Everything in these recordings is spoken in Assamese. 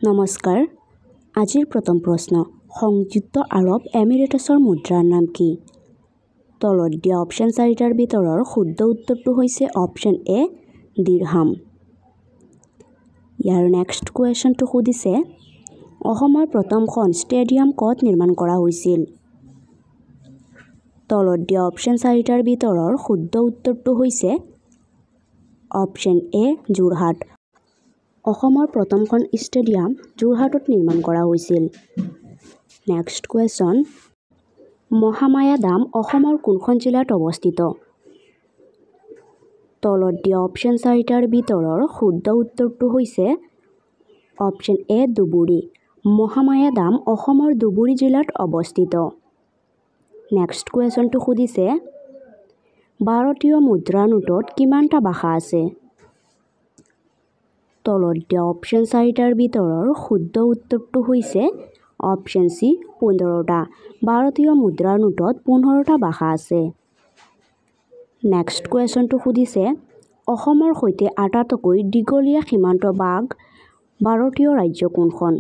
নমস্কাৰ আজিৰ প্ৰথম প্ৰশ্ন সংযুক্ত আৰব এমিৰেটছৰ মুদ্ৰাৰ নাম কি তলত দিয়া অপচন চাৰিটাৰ ভিতৰৰ শুদ্ধ উত্তৰটো হৈছে অপচন এ দিৰহাম ইয়াৰ নেক্সট কুৱেশ্যনটো সুধিছে অসমৰ প্ৰথমখন ষ্টেডিয়াম ক'ত নিৰ্মাণ কৰা হৈছিল তলত দিয়া অপচন চাৰিটাৰ ভিতৰৰ শুদ্ধ উত্তৰটো হৈছে অপচন এ যোৰহাট অসমৰ প্ৰথমখন ষ্টেডিয়াম যোৰহাটত নিৰ্মাণ কৰা হৈছিল নেক্সট কুৱেশ্যন মহামায়া দাম অসমৰ কোনখন জিলাত অৱস্থিত তলত দিয়া অপচন চাৰিটাৰ ভিতৰৰ শুদ্ধ উত্তৰটো হৈছে অপচন এ ধুবুৰী মহামায়া দাম অসমৰ ধুবুৰী জিলাত অৱস্থিত নেক্সট কুৱেশ্যনটো সুধিছে ভাৰতীয় মুদ্ৰা নোটত কিমানটা ভাষা আছে তলত দিয়া অপচন চাৰিটাৰ ভিতৰৰ শুদ্ধ উত্তৰটো হৈছে অপচন চি 15টা ভাৰতীয় মুদ্ৰা নোটত 15টা ভাষা আছে নেক্সট কুৱেশ্যনটো সুধিছে অসমৰ সৈতে আটাইতকৈ দীঘলীয়া সীমান্ত বাঘ ভাৰতীয় ৰাজ্য কোনখন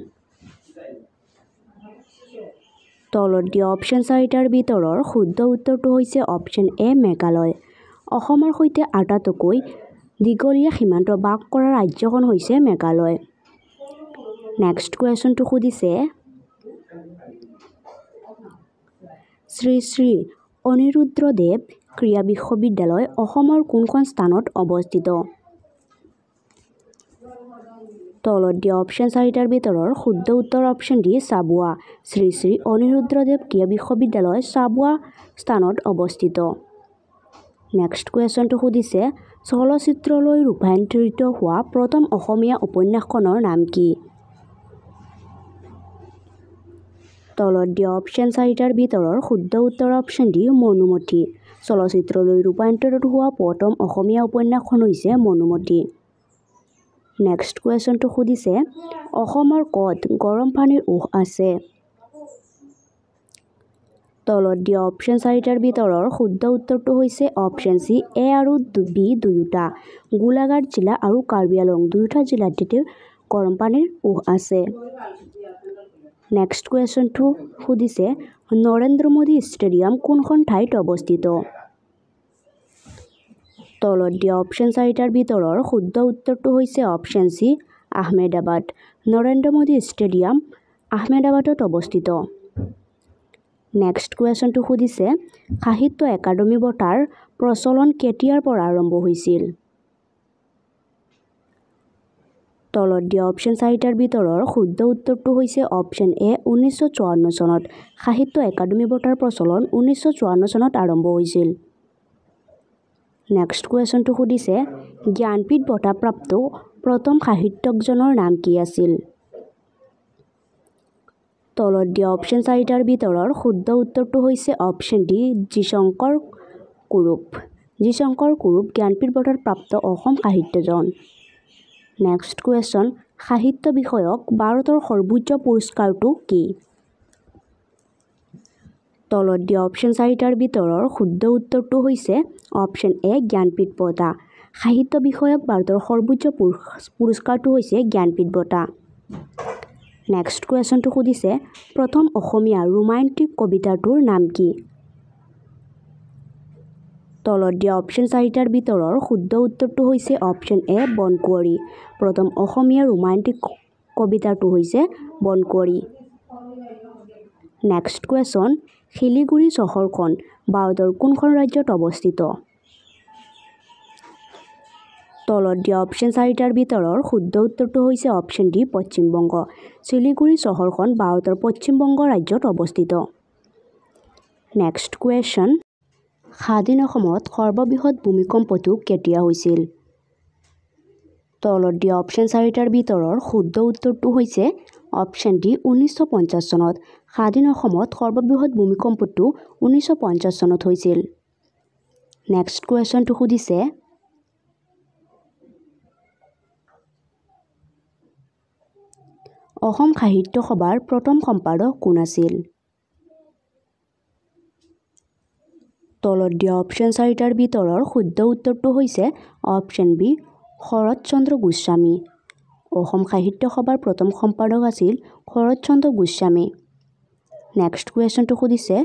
তলত দিয়া অপচন চাৰিটাৰ ভিতৰৰ শুদ্ধ উত্তৰটো হৈছে অপচন এ মেঘালয় অসমৰ সৈতে আটাইতকৈ দীঘলীয়া সীমান্ত বাস কৰা ৰাজ্যখন হৈছে মেঘালয় নেক্সট কুৱেশ্যনটো সুধিছে শ্ৰী শ্ৰী অনিৰুদ্ধদেৱ ক্ৰীড়া বিশ্ববিদ্যালয় অসমৰ কোনখন স্থানত অৱস্থিত তলত দিয়া অপচন চাৰিটাৰ ভিতৰৰ শুদ্ধ উত্তৰ অপচন ডি চাবুৱা শ্ৰী শ্ৰী অনিৰুদ্ধদেৱ ক্ৰীড়া বিশ্ববিদ্যালয় চাবুৱা স্থানত অৱস্থিত নেক্সট কুৱেশ্যনটো সুধিছে চলচ্চিত্ৰলৈ ৰূপান্তৰিত হোৱা প্ৰথম অসমীয়া উপন্যাসখনৰ নাম কি তলত দিয়া অপচন চাৰিটাৰ ভিতৰৰ শুদ্ধ উত্তৰ অপচন ডি মনুমতি চলচ্চিত্ৰলৈ ৰূপান্তৰিত হোৱা প্ৰথম অসমীয়া উপন্যাসখন হৈছে মনুমতি নেক্সট কুৱেশ্যনটো সুধিছে অসমৰ ক'ত গৰম পানীৰ উৎস আছে তলত দিয়া অপচন চাৰিটাৰ ভিতৰৰ শুদ্ধ উত্তৰটো হৈছে অপচন চি এ আৰু বি দুয়োটা গোলাঘাট জিলা আৰু কাৰ্বি আংলং দুয়োটা জিলাতে গৰম পানীৰ উৎস আছে নেক্সট কুৱেশ্যনটো সুধিছে নৰেন্দ্ৰ মোদী ষ্টেডিয়াম কোনখন ঠাইত অৱস্থিত তলত দিয়া অপচন চাৰিটাৰ ভিতৰৰ শুদ্ধ উত্তৰটো হৈছে option C Ahmedabad Narendra Modi stadium আহমেদাবাদত অৱস্থিত নেক্সট কুৱেশ্যনটো সুধিছে সাহিত্য একাডেমী বঁটাৰ প্ৰচলন কেতিয়াৰ পৰা আৰম্ভ হৈছিল তলত দিয়া অপচন চাৰিটাৰ ভিতৰৰ শুদ্ধ উত্তৰটো হৈছে অপচন এ 1954 চনত সাহিত্য একাডেমী বঁটাৰ প্ৰচলন 1954 চনত আৰম্ভ হৈছিল নেক্সট কুৱেশ্যনটো সুধিছে জ্ঞানপীঠ বঁটা প্ৰাপ্ত প্ৰথম সাহিত্যিকজনৰ নাম কি আছিল তলত দিয়া অপচন চাৰিটাৰ ভিতৰৰ শুদ্ধ উত্তৰটো হৈছে অপচন ডি জিশংকৰ কুৰুপ জ্ঞানপীঠ বঁটা প্ৰাপ্ত অসম সাহিত্যজন নেক্সট কুৱেশ্যন সাহিত্য বিষয়ক ভাৰতৰ সৰ্বোচ্চ পুৰস্কাৰটো কি তলত দিয়া অপচন চাৰিটাৰ ভিতৰৰ শুদ্ধ উত্তৰটো হৈছে অপচন এ জ্ঞানপীঠ বঁটা সাহিত্য বিষয়ক ভাৰতৰ সৰ্বোচ্চ পুৰস্কাৰটো হৈছে জ্ঞানপীঠ বঁটা নেক্সট কুৱেশ্যনটো সুধিছে প্ৰথম অসমীয়া ৰোমান্টিক কবিতাটোৰ নাম কি তলত দিয়া অপচন চাৰিটাৰ ভিতৰৰ শুদ্ধ উত্তৰটো হৈছে অপচন এ বনকুঁৱৰী প্ৰথম অসমীয়া ৰোমান্টিক কবিতাটো হৈছে বনকুঁৱৰী নেক্সট কুৱেশ্যন শিলিগুৰি চহৰখন ভাৰতৰ কোনখন ৰাজ্যত অৱস্থিত তলত দিয়া অপচন চাৰিটাৰ ভিতৰৰ শুদ্ধ উত্তৰটো হৈছে অপচন ডি পশ্চিম বংগ শিলিগুৰি চহৰখন ভাৰতৰ পশ্চিম বংগ ৰাজ্যত অৱস্থিত নেক্সট কুৱেশ্যন স্বাধীন অসমত সৰ্ববৃহৎ ভূমিকম্পটো কেতিয়া হৈছিল তলত দিয়া অপচন চাৰিটাৰ ভিতৰৰ শুদ্ধ উত্তৰটো হৈছে অপচন ডি 1950 চনত স্বাধীন অসমত সৰ্ববৃহৎ ভূমিকম্পটো 1950 চনত হৈছিল নেক্সট কুৱেশ্যনটো সুধিছে অসম সাহিত্য সভাৰ প্ৰথম সম্পাদক কোন আছিল তলত দিয়া অপচন চাৰিটাৰ ভিতৰৰ শুদ্ধ উত্তৰটো হৈছে অপচন বি শৰৎচন্দ্ৰ গোস্বামী অসম সাহিত্য সভাৰ প্ৰথম সম্পাদক আছিল শৰৎচন্দ্ৰ গোস্বামী। নেক্সট কুৱেশ্যনটো সুধিছে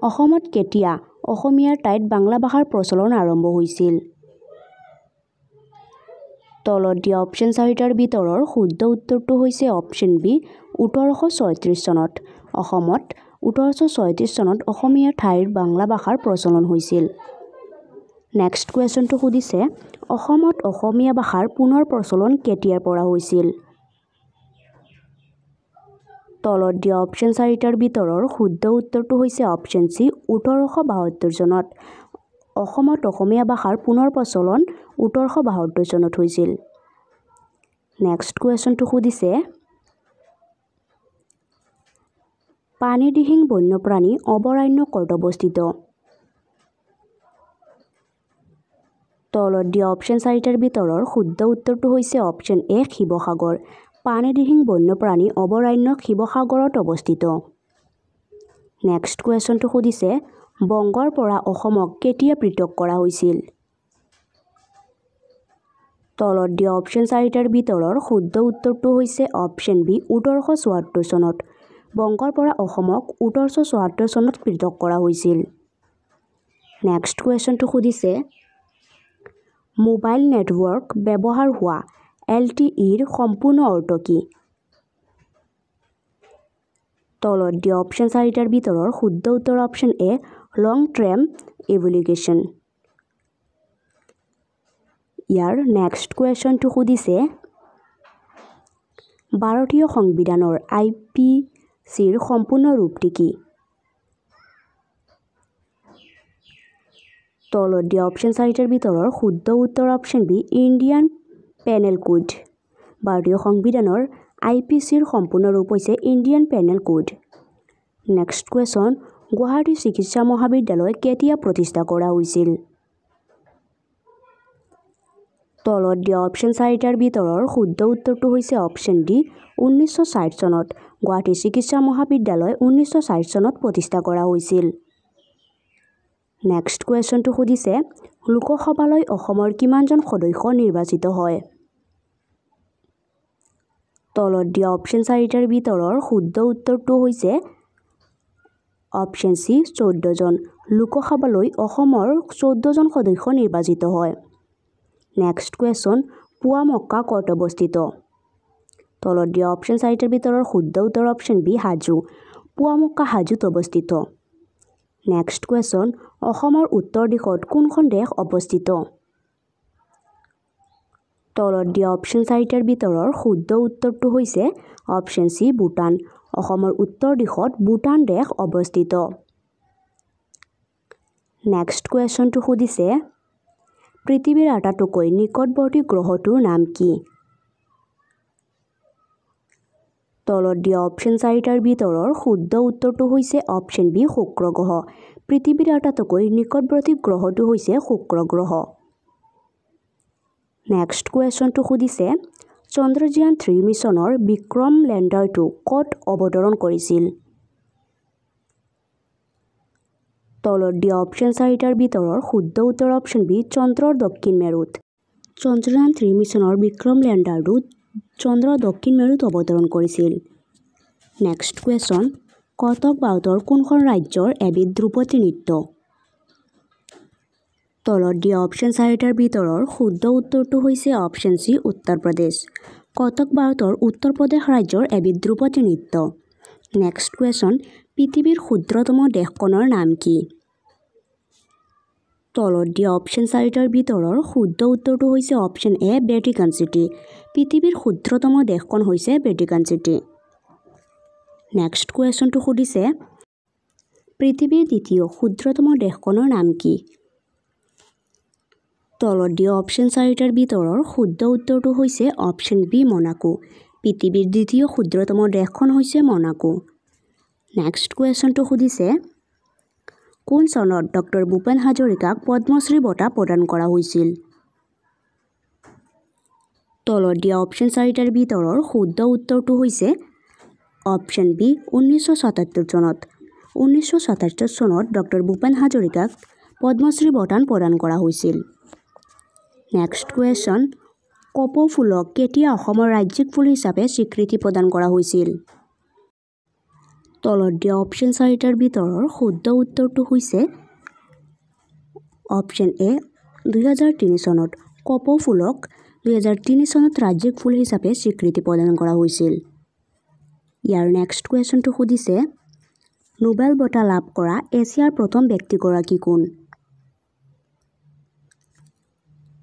অসমত কেতিয়া অসমীয়াৰ ঠাইত বাংলা ভাষাৰ প্ৰচলন আৰম্ভ হৈছিল? তলত দিয়া অপশ্যন চাৰিটাৰ ভিতৰৰ শুদ্ধ উত্তৰটো হৈছে অপশ্যন বি 1836 চনত। অসমত 1836 চনত অসমীয়া ঠাইৰ বাংলা ভাষাৰ প্ৰচলন হৈছিল। নেক্সট কুৱেশ্যনটো সুধিছে অসমত অসমীয়া ভাষাৰ পুনৰ প্ৰচলন কেতিয়াৰ পৰা হৈছিল? তলত দিয়া অপশ্যন চাৰিটাৰ ভিতৰৰ শুদ্ধ উত্তৰটো হৈছে অপশ্যন চি 1872 চনত। অসমত অসমীয়া ভাষাৰ পুনৰ প্ৰচলন 1872 চনত হৈছিল। নেক্সট কুৱেশ্যনটো সুধিছে পানীদিহিং বন্যপ্ৰাণী অভয়াৰণ্য ক'ত অৱস্থিত? তলত দিয়া অপশ্যন চাৰিটাৰ ভিতৰৰ শুদ্ধ উত্তৰটো হৈছে অপশ্যন এ শিৱসাগৰ। পানীদিহিং বন্যপ্ৰাণী অভয়াৰণ্য শিৱসাগৰত অৱস্থিত। নেক্সট কুৱেশ্যনটো সুধিছে বংগৰ পৰা অসমক কেতিয়া পৃথক কৰা হৈছিল? তলত দিয়া অপশ্যন চাৰিটাৰ ভিতৰৰ শুদ্ধ উত্তৰটো হৈছে অপশ্যন বি 1874 চনত। বংগৰ পৰা অসমক 1874 চনত পৃথক কৰা হৈছিল। নেক্সট কুৱেশ্যনটো সুধিছে মোবাইল নেটৱৰ্ক ব্যৱহাৰ হোৱা LTEৰ সম্পূৰ্ণ অৰ্থ কি? তলত দিয়া অপশ্যন চাৰিটাৰ ভিতৰৰ শুদ্ধ উত্তৰ option A long term evolution. ইয়াৰ নেক্সট কুৱেশ্যনটো সুধিছে ভাৰতীয় সংবিধানৰ IPCৰ সম্পূৰ্ণ ৰূপটি কি? তলত দিয়া অপশ্যন চাৰিটাৰ ভিতৰৰ শুদ্ধ উত্তৰ option B Indian Penal Code. ভাৰতীয় সংবিধানৰ IPCৰ সম্পূৰ্ণ ৰূপ হৈছে Indian Penal Code. Next question Guwahati চিকিৎসা মহাবিদ্যালয় কেতিয়া প্ৰতিষ্ঠা কৰা হৈছিল? তলত দিয়া অপশ্যন চাৰিটাৰ ভিতৰৰ শুদ্ধ উত্তৰটো হৈছে অপশ্যন ডি 1960 চনত। গুৱাহাটী চিকিৎসা মহাবিদ্যালয় 1960 চনত প্ৰতিষ্ঠা কৰা হৈছিল। নেক্সট কুৱেশ্যনটো সুধিছে লোকসভালৈ অসমৰ কিমানজন সদস্য নিৰ্বাচিত হয়? তলত দিয়া অপশ্যন চাৰিটাৰ ভিতৰৰ শুদ্ধ উত্তৰটো হৈছে অপশ্যন চি 14 জন। লোকসভালৈ অসমৰ 14 জন সদস্য নিৰ্বাচিত হয়। নেক্সট কুৱেশ্যন পুৱামক্কা ক'ত অৱস্থিত? তলত দিয়া অপশ্যন চাৰিটাৰ ভিতৰৰ শুদ্ধ উত্তৰ অপশ্যন বি হাজো। পুৱামক্কা হাজোত অৱস্থিত। নেক্সট কুৱেশ্যন অসমৰ উত্তৰ দিশত কোনখন দেশ অৱস্থিত? তলত দিয়া অপশ্যন চাৰিটাৰ ভিতৰৰ শুদ্ধ উত্তৰটো হৈছে অপশ্যন চি ভূটান। অসমৰ উত্তৰ দিশত ভূটান দেশ অৱস্থিত। নেক্সট কুৱেশ্যনটো সুধিছে পৃথিৱীৰ আটাইতকৈ নিকটৱৰ্তী গ্ৰহটোৰ নাম কি? তলত দিয়া অপশ্যন চাৰিটাৰ ভিতৰৰ শুদ্ধ উত্তৰটো হৈছে অপশ্যন বি শুক্ৰ গ্ৰহ। পৃথিৱীৰ আটাইতকৈ নিকটৱৰ্তী গ্ৰহটো হৈছে শুক্ৰ গ্ৰহ। নেক্সট কুৱেশ্যনটো সুধিছে চন্দ্ৰযান-3 মিছনৰ বিক্ৰম লেণ্ডাৰটো ক'ত অৱতৰণ কৰিছিল? তলত দিয়া অপশ্যন চাৰিটাৰ ভিতৰৰ শুদ্ধ উত্তৰ অপশ্যন বি চন্দ্ৰৰ দক্ষিণ মেৰুত। চন্দ্ৰযান-3 মিছনৰ বিক্ৰম লেণ্ডাৰটো চন্দ্ৰৰ দক্ষিণ মেৰুত অৱতৰণ কৰিছিল। নেক্সট কুৱেশ্যন কটক ভাৰতৰ কোনখন ৰাজ্যৰ এবিধ ধ্ৰুপদী নৃত্য? তলত দিয়া অপশ্যন চাৰিটাৰ ভিতৰৰ শুদ্ধ উত্তৰটো হৈছে অপশ্যন চি উত্তৰ প্ৰদেশ। কটক ভাৰতৰ উত্তৰ প্ৰদেশ ৰাজ্যৰ এবিধ ধ্ৰুপদী নৃত্য। নেক্সট কুৱেশ্যন পৃথিৱীৰ ক্ষুদ্ৰতম দেশখনৰ নাম কি? তলত দিয়া অপশ্যন চাৰিটাৰ ভিতৰৰ শুদ্ধ উত্তৰটো হৈছে অপশ্যন এ ভেটিকান চিটি। পৃথিৱীৰ ক্ষুদ্ৰতম দেশখন হৈছে ভেটিকান চিটি। নেক্সট কুৱেশ্যনটো সুধিছে পৃথিৱীৰ দ্বিতীয় ক্ষুদ্ৰতম দেশখনৰ নাম কি? তলত দিয়া অপশ্যন চাৰিটাৰ ভিতৰৰ শুদ্ধ উত্তৰটো হৈছে অপশ্যন বি মনাকো। পৃথিৱীৰ দ্বিতীয় ক্ষুদ্ৰতম দেশখন হৈছে মনাকো। নেক্সট কুৱেশ্যনটো সুধিছে কোন চনত ডক্টৰ ভূপেন হাজৰিকাক পদ্মশ্ৰী বঁটা প্ৰদান কৰা হৈছিল? তলত দিয়া অপশ্যন চাৰিটাৰ ভিতৰৰ শুদ্ধ উত্তৰটো হৈছে অপশ্যন বি 1977 চনত। 1977 চনত ডক্টৰ ভূপেন হাজৰিকাক পদ্মশ্ৰী বঁটা প্ৰদান কৰা হৈছিল। নেক্সট কুৱেশ্যন কপৌ ফুলক কেতিয়া অসমৰ ৰাজ্যিক ফুল হিচাপে স্বীকৃতি প্ৰদান কৰা হৈছিল? তলত দিয়া অপশ্যন চাৰিটাৰ ভিতৰৰ শুদ্ধ উত্তৰটো হৈছে অপশ্যন এ 2003 চনত। কপৌ ফুলক 2003 চনত ৰাজ্যিক ফুল হিচাপে স্বীকৃতি প্ৰদান কৰা হৈছিল। ইয়াৰ নেক্সট কুৱেশ্যনটো সুধিছে নোবেল বঁটা লাভ কৰা এছিয়াৰ প্ৰথম ব্যক্তিগৰাকী কোন?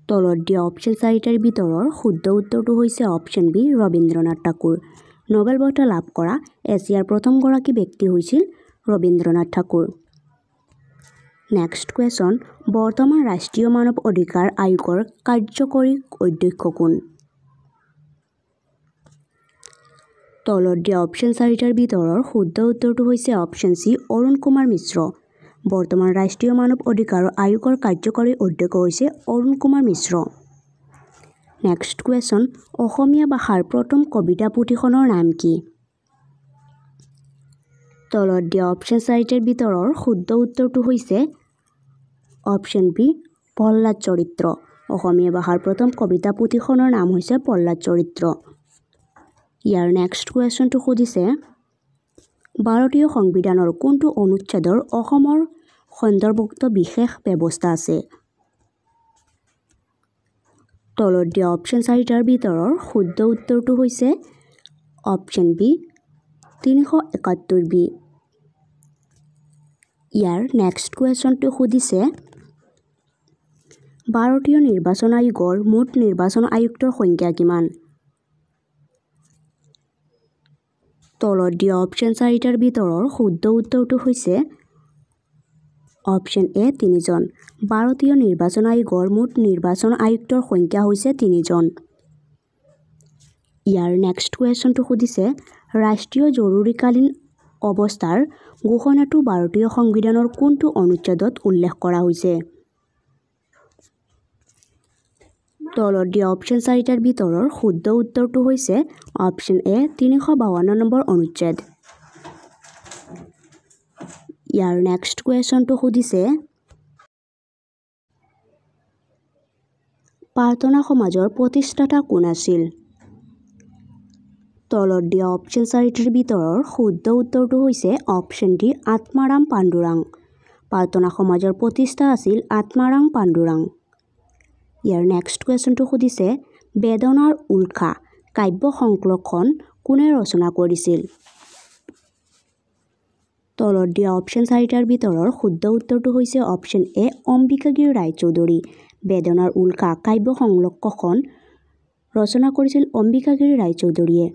তলত দিয়া অপশ্যন চাৰিটাৰ ভিতৰৰ শুদ্ধ উত্তৰটো হৈছে option B Rabindranath Tagore. Nobel বঁটা লাভ কৰা এছিয়াৰ প্ৰথমগৰাকী ব্যক্তি হৈছিল ৰবীন্দ্ৰনাথ ঠাকুৰ। নেক্সট কুৱেশ্যন বৰ্তমান ৰাষ্ট্ৰীয় মানৱ অধিকাৰ আয়োগৰ কাৰ্যকৰী অধ্যক্ষ কোন? তলত দিয়া অপশ্যন চাৰিটাৰ ভিতৰৰ শুদ্ধ উত্তৰটো হৈছে অপশ্যন চি অৰুণ কুমাৰ মিশ্ৰ। বৰ্তমান ৰাষ্ট্ৰীয় মানৱ অধিকাৰ আয়োগৰ কাৰ্যকৰী অধ্যক্ষ হৈছে অৰুণ কুমাৰ মিশ্ৰ। নেক্সট কুৱেশ্যন অসমীয়া ভাষাৰ প্ৰথম কবিতা পুথিখনৰ নাম কি? তলত দিয়া অপশ্যন চাৰিটাৰ ভিতৰৰ শুদ্ধ উত্তৰটো হৈছে অপশ্যন বি প্ৰহ্লাদ চৰিত্ৰ। অসমীয়া ভাষাৰ প্ৰথম কবিতা পুথিখনৰ নাম হৈছে প্ৰহ্লাদ চৰিত্ৰ। ইয়াৰ নেক্সট কুৱেশ্যনটো সুধিছে ভাৰতীয় সংবিধানৰ কোনটো অনুচ্ছেদৰ অসমৰ সন্দৰ্ভত বিশেষ ব্যৱস্থা আছে? তলত দিয়া অপশ্যন চাৰিটাৰ ভিতৰৰ শুদ্ধ উত্তৰটো হৈছে অপশ্যন বি 371 বি। ইয়াৰ নেক্সট কুৱেশ্যনটো সুধিছে ভাৰতীয় নিৰ্বাচন আয়োগৰ মুঠ নিৰ্বাচন আয়ুক্তৰ সংখ্যা কিমান? তলত দিয়া অপশ্যন চাৰিটাৰ ভিতৰৰ শুদ্ধ উত্তৰটো হৈছে অপশ্যন এ 3 জন। ভাৰতীয় নিৰ্বাচন আয়োগৰ মুঠ নিৰ্বাচন আয়ুক্তৰ সংখ্যা হৈছে 3 জন। ইয়াৰ নেক্সট কুৱেশ্যনটো সুধিছে ৰাষ্ট্ৰীয় জৰুৰীকালীন অৱস্থাৰ ঘোষণাটো ভাৰতীয় সংবিধানৰ কোনটো অনুচ্ছেদত উল্লেখ কৰা হৈছে? তলত দিয়া অপশ্যন চাৰিটাৰ ভিতৰৰ শুদ্ধ উত্তৰটো হৈছে অপশ্যন এ 352 নম্বৰ অনুচ্ছেদ। ইয়াৰ নেক্সট কুৱেশ্যনটো সুধিছে প্ৰাৰ্থনা সমাজৰ প্ৰতিষ্ঠাতা কোন আছিল? তলত দিয়া অপশ্যন চাৰিটাৰ ভিতৰৰ শুদ্ধ উত্তৰটো হৈছে অপশ্যন ডি আত্মাৰাম পাণ্ডুৰাং। প্ৰাৰ্থনা সমাজৰ প্ৰতিষ্ঠা আছিল আত্মাৰাম পাণ্ডুৰাং। ইয়াৰ নেক্সট কুৱেশ্যনটো সুধিছে বেদনাৰ উল্কা কাব্য সংকলনখন কোনে ৰচনা কৰিছিল? তলত দিয়া অপশ্যন চাৰিটাৰ ভিতৰৰ শুদ্ধ উত্তৰটো হৈছে অপশ্যন এ অম্বিকাগিৰি ৰায়চৌধুৰী। বেদনাৰ উল্কা কাব্য সংকলনখন ৰচনা কৰিছিল অম্বিকাগিৰি ৰায়চৌধুৰীয়ে।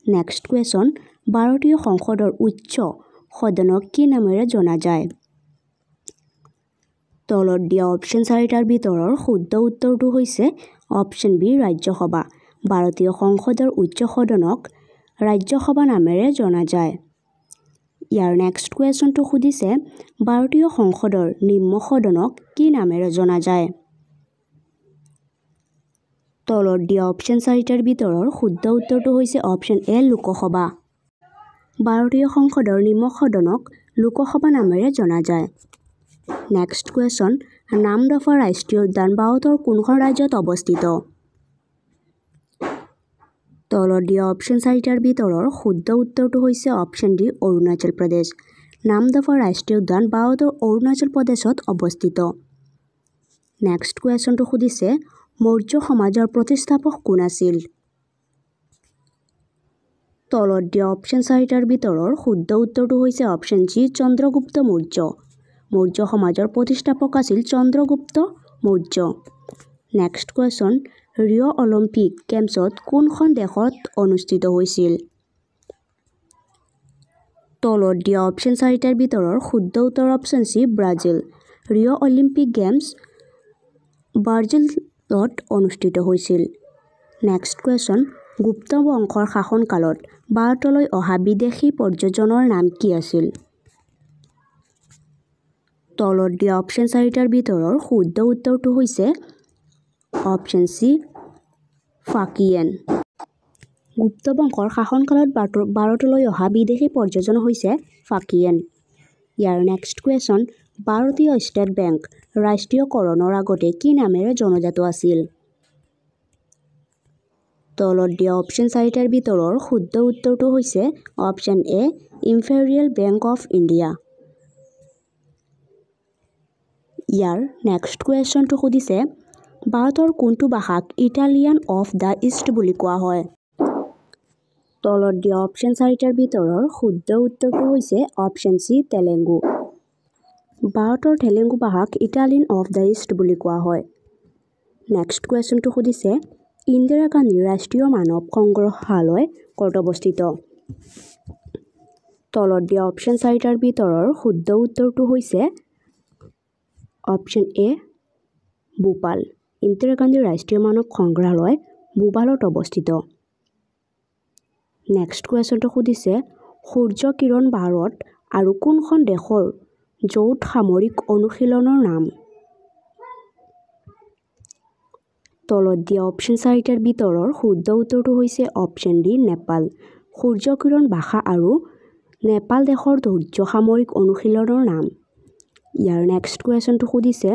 নেক্সট কুৱেশ্যন ভাৰতীয় সংসদৰ উচ্চ সদনক কি নামেৰে জনা যায়? তলত দিয়া অপশ্যন চাৰিটাৰ ভিতৰৰ শুদ্ধ উত্তৰটো হৈছে অপশ্যন বি ৰাজ্যসভা। ভাৰতীয় সংসদৰ উচ্চ সদনক ৰাজ্যসভা নামেৰে জনা যায়। ইয়াৰ নেক্সট কুৱেশ্যনটো সুধিছে ভাৰতীয় সংসদৰ নিম্ন সদনক কি নামেৰে জনা যায়? তলত দিয়া অপশ্যন চাৰিটাৰ ভিতৰৰ শুদ্ধ উত্তৰটো হৈছে অপশ্যন এ লোকসভা। ভাৰতীয় সংসদৰ নিম্ন সদনক লোকসভা নামেৰে জনা যায়। নেক্সট কুৱেশ্যন নামদফা ৰাষ্ট্ৰীয় উদ্যান ভাৰতৰ কোনখন ৰাজ্যত অৱস্থিত? তলত দিয়া অপশ্যন চাৰিটাৰ ভিতৰৰ শুদ্ধ উত্তৰটো হৈছে অপশ্যন ডি অৰুণাচল প্ৰদেশ। নামদফা ৰাষ্ট্ৰীয় উদ্যান ভাৰতৰ অৰুণাচল প্ৰদেশত অৱস্থিত। নেক্সট কুৱেশ্যনটো সুধিছে মৌৰ্য সমাজৰ প্ৰতিষ্ঠাপক কোন আছিল? তলত দিয়া অপশ্যন চাৰিটাৰ ভিতৰৰ শুদ্ধ উত্তৰটো হৈছে অপশ্যন চি চন্দ্ৰগুপ্ত মৌৰ্য। মৌৰ্য সমাজৰ প্ৰতিষ্ঠাপক আছিল Chandragupta Maurya. Next question Rio' Olympic গেমছত কোনখন দেশত অনুষ্ঠিত হৈছিল? তলত দিয়া অপশ্যন চাৰিটাৰ ভিতৰৰ শুদ্ধ উত্তৰ option C Brazil. Rio' Olympic games ব্ৰাজিলত অনুষ্ঠিত হৈছিল। নেক্সট কুৱেশ্যন গুপ্ত বংশৰ শাসনকালত ভাৰতলৈ অহা বিদেশী পৰ্যটনৰ নাম কি আছিল? তলত দিয়া অপশ্যন চাৰিটাৰ ভিতৰৰ শুদ্ধ উত্তৰটো হৈছে অপশ্যন চি ফাকিয়েন। গুপ্ত বংশৰ শাসনকালত ভাৰতলৈ অহা বিদেশী পৰ্যটন হৈছে ফাকিয়েন। ইয়াৰ নেক্সট কুৱেশ্যন ভাৰতীয় ষ্টেট বেংক ৰাষ্ট্ৰীয়কৰণৰ আগতে কি নামেৰে জনাজাত আছিল? তলত দিয়া অপশ্যন চাৰিটাৰ ভিতৰৰ শুদ্ধ উত্তৰটো হৈছে option A imperial bank of India. ইয়াৰ নেক্সট কুৱেশ্যনটো সুধিছে ভাৰতৰ কোনটো ভাষাক ইটালিয়ান অফ দ্য ইষ্ট বুলি কোৱা হয়? তলত দিয়া অপশ্যন চাৰিটাৰ ভিতৰৰ শুদ্ধ উত্তৰটো হৈছে অপশ্যন চি তেলেগু। ভাৰতৰ তেলেগু ভাষাক ইটালিয়ান অফ দ্য ইষ্ট বুলি কোৱা হয়। নেক্সট কুৱেশ্যনটো সুধিছে ইন্দিৰা গান্ধী ৰাষ্ট্ৰীয় মানৱ সংগ্ৰহালয় ক'ত অৱস্থিত? তলত দিয়া অপশ্যন চাৰিটাৰ ভিতৰৰ শুদ্ধ উত্তৰটো হৈছে অপশ্যন এ ভূপাল। ইন্দিৰা গান্ধী ৰাষ্ট্ৰীয় মানৱ সংগ্ৰহালয় ভূপালত অৱস্থিত। নেক্সট কুৱেশ্যনটো সুধিছে সূৰ্য কিৰণ ভাৰত আৰু কোনখন দেশৰ যৌথ সামৰিক অনুশীলনৰ নাম? তলত দিয়া অপশ্যন চাৰিটাৰ ভিতৰৰ শুদ্ধ উত্তৰটো হৈছে অপশ্যন ডি নেপাল। সূৰ্য কিৰণ ভাষা আৰু নেপাল দেশৰ যৌথ সামৰিক অনুশীলনৰ নাম। ইয়াৰ নেক্সট কুৱেশ্যনটো সুধিছে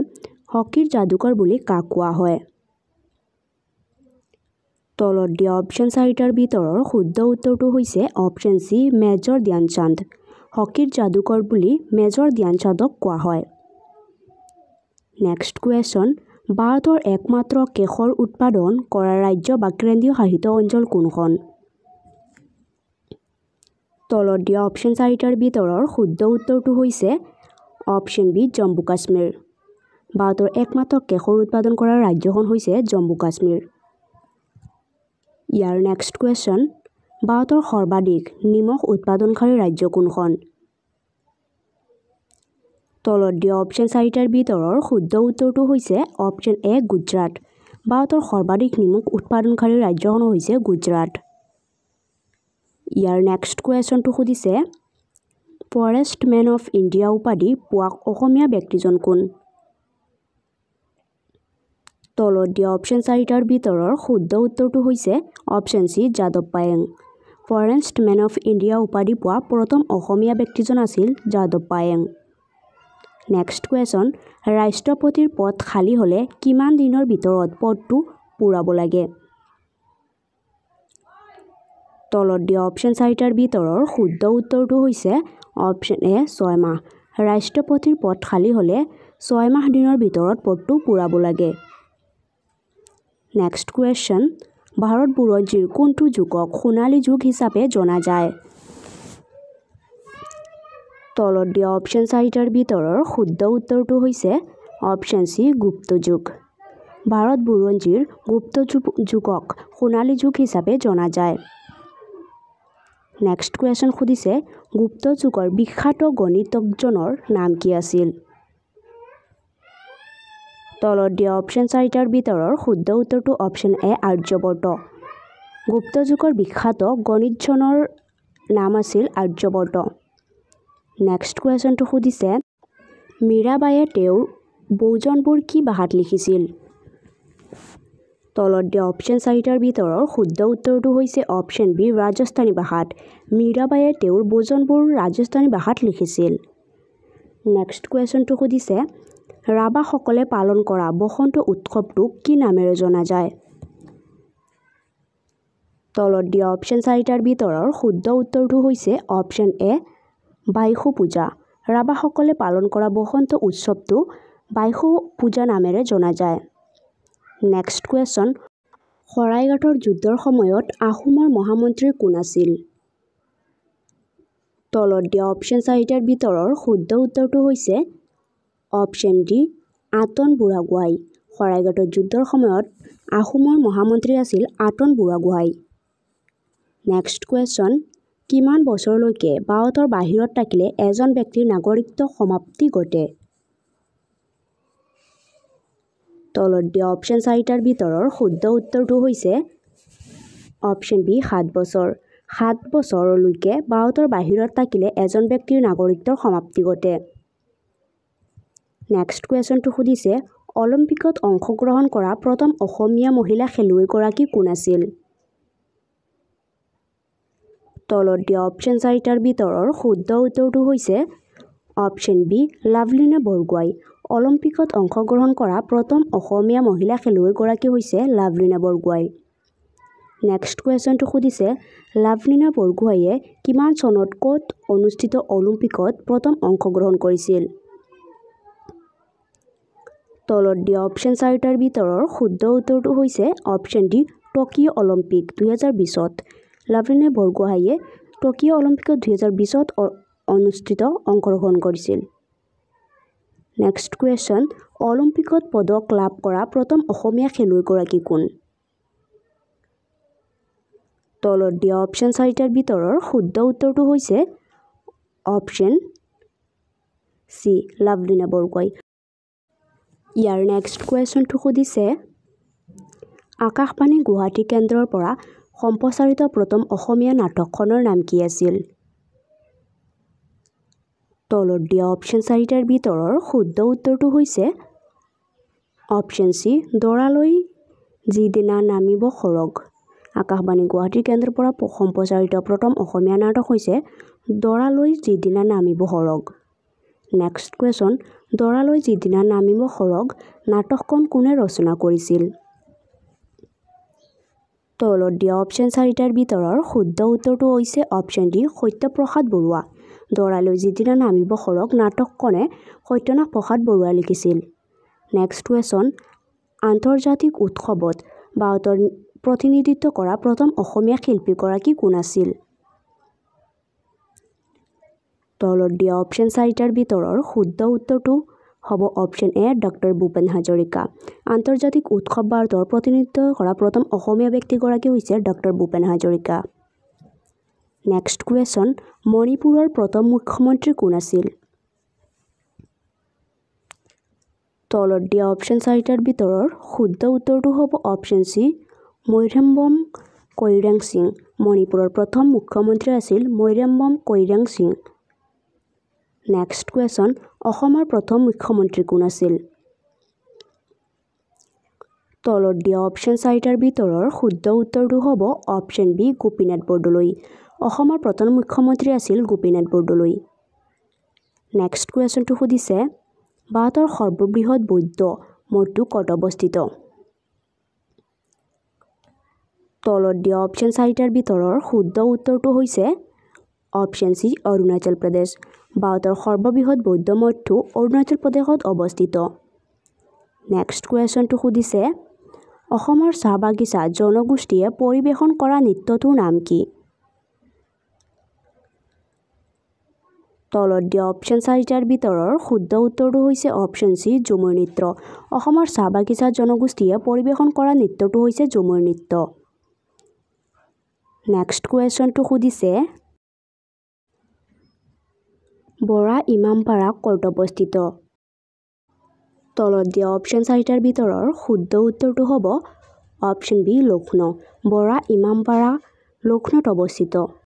হকীৰ যাদুকৰ বুলি কাক কোৱা হয়? তলত দিয়া অপশ্যন চাৰিটাৰ ভিতৰৰ শুদ্ধ উত্তৰটো হৈছে অপশ্যন চি মেজৰ ধ্যানচাঁদ। হকীৰ যাদুকৰ বুলি মেজৰ ধ্যানচাঁদক কোৱা হয়। নেক্সট কুৱেশ্যন ভাৰতৰ একমাত্ৰ কেশৰ উৎপাদন কৰা ৰাজ্য বা কেন্দ্ৰীয় শাসিত অঞ্চল কোনখন? তলত দিয়া অপশ্যন চাৰিটাৰ ভিতৰৰ শুদ্ধ উত্তৰটো হৈছে অপশ্যন বি জম্মু কাশ্মীৰ। ভাৰতৰ একমাত্ৰ কেশৰ উৎপাদন কৰা ৰাজ্যখন হৈছে জম্মু কাশ্মীৰ। ইয়াৰ নেক্সট কুৱেশ্যন ভাৰতৰ সৰ্বাধিক নিমখ উৎপাদনকাৰী ৰাজ্য কোনখন? তলত দিয়া অপশ্যন চাৰিটাৰ ভিতৰৰ শুদ্ধ উত্তৰটো হৈছে অপশ্যন এ গুজৰাট। ভাৰতৰ সৰ্বাধিক নিমখ উৎপাদনকাৰী ৰাজ্যখন হৈছে গুজৰাট। ইয়াৰ নেক্সট কুৱেশ্যনটো সুধিছে ফৰেষ্ট মেন অফ ইণ্ডিয়া উপাধি পোৱা অসমীয়া ব্যক্তিজন কোন? তলত দিয়া অপশ্যন চাৰিটাৰ ভিতৰৰ শুদ্ধ উত্তৰটো হৈছে অপশ্যন চি যাদৱ Payeng. Forest man of India উপাধি পোৱা প্ৰথম অসমীয়া ব্যক্তিজন আছিল যাদৱ পায়েং। নেক্সট কুৱেশ্যন ৰাষ্ট্ৰপতিৰ পদ খালী হ'লে কিমান দিনৰ ভিতৰত পদটো পূৰাব লাগে? তলত দিয়া অপশ্যন চাৰিটাৰ ভিতৰৰ শুদ্ধ উত্তৰটো হৈছে অপশ্যন এ 6 মাহ। ৰাষ্ট্ৰপতিৰ পদ খালী হ'লে 6 মাহ দিনৰ ভিতৰত পদটো পূৰাব লাগে। নেক্সট কুৱেশ্যন ভাৰত বুৰঞ্জীৰ কোনটো যুগক সোণালী যুগ হিচাপে জনা যায়? তলত দিয়া অপশ্যন চাৰিটাৰ ভিতৰৰ শুদ্ধ উত্তৰটো হৈছে অপশ্যন চি গুপ্ত যুগ। ভাৰত বুৰঞ্জীৰ গুপ্ত যুগক সোণালী যুগ হিচাপে জনা যায়। নেক্সট কুৱেশ্যন সুধিছে গুপ্ত যুগৰ বিখ্যাত গণিতজ্ঞজনৰ নাম কি আছিল? তলত দিয়া অপশ্যন চাৰিটাৰ ভিতৰৰ শুদ্ধ উত্তৰটো অপশ্যন এ আৰ্যভট্ট। গুপ্ত যুগৰ বিখ্যাত গণিতজনৰ নাম আছিল আৰ্যভট্ট। নেক্সট কুৱেশ্যনটো সুধিছে মীৰাবাইয়ে তেওঁৰ ব্যঞ্জনবোৰ কি ভাষাত লিখিছিল? তলত দিয়া অপশ্যন চাৰিটাৰ ভিতৰৰ শুদ্ধ উত্তৰটো হৈছে অপশ্যন বি ৰাজস্থানী ভাষাত। মীৰাবাইয়ে তেওঁৰ ব্যঞ্জনবোৰ ৰাজস্থানী ভাষাত লিখিছিল। নেক্সট কুৱেশ্যনটো সুধিছে ৰাভাসকলে পালন কৰা বসন্ত উৎসৱটোক কি নামেৰে জনা যায়? তলত দিয়া অপশ্যন চাৰিটাৰ ভিতৰৰ শুদ্ধ উত্তৰটো হৈছে অপশ্যন এ বাইশু পূজা। ৰাভাসকলে পালন কৰা বসন্ত উৎসৱটো বাইশু পূজা নামেৰে জনা যায়। নেক্সট কুৱেশ্যন শৰাইঘাটৰ যুদ্ধৰ সময়ত আহোমৰ মহামন্ত্ৰী কোন আছিল? তলত দিয়া অপশ্যন চাৰিটাৰ ভিতৰৰ শুদ্ধ উত্তৰটো হৈছে অপশ্যন ডি আটন বুঢ়াগোহাঁই। শৰাইঘাটৰ যুদ্ধৰ সময়ত আহোমৰ মহামন্ত্ৰী আছিল আটন বুঢ়াগোহাঁই। নেক্সট কুৱেশ্যন কিমান বছৰলৈকে ভাৰতৰ বাহিৰত থাকিলে এজন ব্যক্তিৰ নাগৰিকত্ব সমাপ্তি ঘটে? তলত দিয়া অপশ্যন চাৰিটাৰ ভিতৰৰ শুদ্ধ উত্তৰটো হৈছে অপশ্যন বি 7 বছৰ। 7 বছৰলৈকে ভাৰতৰ বাহিৰত থাকিলে এজন ব্যক্তিৰ নাগৰিকত্বৰ সমাপ্তি ঘটে। নেক্সট কুৱেশ্যনটো সুধিছে অলিম্পিকত অংশগ্ৰহণ কৰা প্ৰথম অসমীয়া মহিলা খেলুৱৈগৰাকী কোন আছিল? তলত দিয়া অপশ্যন চাৰিটাৰ ভিতৰৰ শুদ্ধ উত্তৰটো হৈছে অপশ্যন বি লাভলীনা বৰগোহাঁই। অলিম্পিকত অংশগ্ৰহণ কৰা প্ৰথম অসমীয়া মহিলা খেলুৱৈগৰাকী হৈছে লাভলীনা বৰগোহাঁই। নেক্সট কুৱেশ্যনটো সুধিছে লাভলিনা বৰগোহাঁয়ে কিমান চনত ক'ত অনুষ্ঠিত অলিম্পিকত প্ৰথম অংশগ্ৰহণ কৰিছিল? তলত দিয়া অপশ্যন চাৰিটাৰ ভিতৰৰ শুদ্ধ উত্তৰটো হৈছে অপশ্যন ডি টকিঅ' অলিম্পিক 2020ত। লাভলিনা বৰগোহাঁয়ে টকিঅ' অলিম্পিকত 2020ত অনুষ্ঠিত অংশগ্ৰহণ কৰিছিল। নেক্সট কুৱেশ্যন অলিম্পিকত পদক লাভ কৰা প্ৰথম অসমীয়া খেলুৱৈগৰাকী কোন? তলত দিয়া অপশ্যন চাৰিটাৰ ভিতৰৰ শুদ্ধ উত্তৰটো হৈছে অপশ্যন চি লাভলিনা বৰগোহাঁই। ইয়াৰ নেক্সট কুৱেশ্যনটো সুধিছে আকাশবাণী গুৱাহাটী কেন্দ্ৰৰ পৰা সম্প্ৰচাৰিত প্ৰথম অসমীয়া নাটকখনৰ নাম কি আছিল? তলত দিয়া অপশ্যন চাৰিটাৰ ভিতৰৰ শুদ্ধ উত্তৰটো হৈছে অপশ্যন চি দৰালৈ যিদিনা নামিব সৰগ। আকাশবাণী গুৱাহাটী কেন্দ্ৰৰ পৰা সম্প্ৰচাৰিত প্ৰথম অসমীয়া নাটক হৈছে দৰালৈ যিদিনা নামিব সৰগ। নেক্সট কুৱেশ্যন দৰালৈ যিদিনা নামিব সৰগ নাটকখন কোনে ৰচনা কৰিছিল? তলত দিয়া অপশ্যন চাৰিটাৰ ভিতৰৰ শুদ্ধ উত্তৰটো হৈছে অপশ্যন ডি সত্যপ্ৰসাদ বৰুৱা। দৰালৈ যিদিনা নামিব সৰগ নাটকখনে সত্যনাথ প্ৰসাদ বৰুৱাই লিখিছিল। নেক্সট কুৱেশ্যন আন্তৰ্জাতিক উৎসৱত ভাৰতৰ প্ৰতিনিধিত্ব কৰা প্ৰথম অসমীয়া শিল্পীগৰাকী কোন আছিল? তলত দিয়া অপশ্যন চাৰিটাৰ ভিতৰৰ শুদ্ধ উত্তৰটো হ'ব option A doctor Bhupen Hazarika. আন্তৰ্জাতিক উৎসৱ ভাৰতৰ প্ৰতিনিধিত্ব কৰা প্ৰথম অসমীয়া ব্যক্তিগৰাকী হৈছে doctor Bhupen Hazarika. Next question মণিপুৰৰ প্ৰথম মুখ্যমন্ত্ৰী কোন আছিল? তলত দিয়া অপশ্যন চাৰিটাৰ ভিতৰৰ শুদ্ধ উত্তৰটো হ'ব অপশ্যন চি মৈৰেম্বম কৈৰেং সিং। মণিপুৰৰ প্ৰথম মুখ্যমন্ত্ৰী আছিল মৈৰেম্বম কৈৰেং সিং। নেক্সট কুৱেশ্যন অসমৰ প্ৰথম মুখ্যমন্ত্ৰী কোন আছিল? তলত দিয়া অপশ্যন চাৰিটাৰ ভিতৰৰ শুদ্ধ উত্তৰটো হ'ব অপশ্যন বি গোপীনাথ বৰদলৈ। অসমৰ প্ৰথম মুখ্যমন্ত্ৰী আছিল গোপীনাথ বৰদলৈ। নেক্সট কুৱেশ্যনটো সুধিছে ভাৰতৰ সৰ্ববৃহৎ বৌদ্ধ মঠটো ক'ত অৱস্থিত? তলত দিয়া অপশ্যন চাৰিটাৰ ভিতৰৰ শুদ্ধ উত্তৰটো হৈছে অপশ্যন চি অৰুণাচল প্ৰদেশ। ভাৰতৰ সৰ্ববৃহৎ বৌদ্ধ মঠটো অৰুণাচল প্ৰদেশত অৱস্থিত। নেক্সট কুৱেশ্যনটো সুধিছে অসমৰ চাহ বাগিচা জনগোষ্ঠীয়ে পৰিৱেশন কৰা নৃত্যটোৰ নাম কি? তলত দিয়া অপশ্যন চাৰিটাৰ ভিতৰৰ শুদ্ধ উত্তৰটো হৈছে অপশ্যন চি ঝুমুৰ নৃত্য। অসমৰ চাহ বাগিচা জনগোষ্ঠীয়ে পৰিৱেশন কৰা নৃত্যটো হৈছে ঝুমুৰ নৃত্য। নেক্সট কুৱেশ্যনটো সুধিছে বৰা ইমামপাৰা ক'ত অৱস্থিত? তলত দিয়া অপশ্যন চাৰিটাৰ ভিতৰৰ শুদ্ধ উত্তৰটো হ'ব অপশ্যন বি লক্ষ্ণৌ। বৰা ইমামপাৰা লক্ষ্ণৌত অৱস্থিত।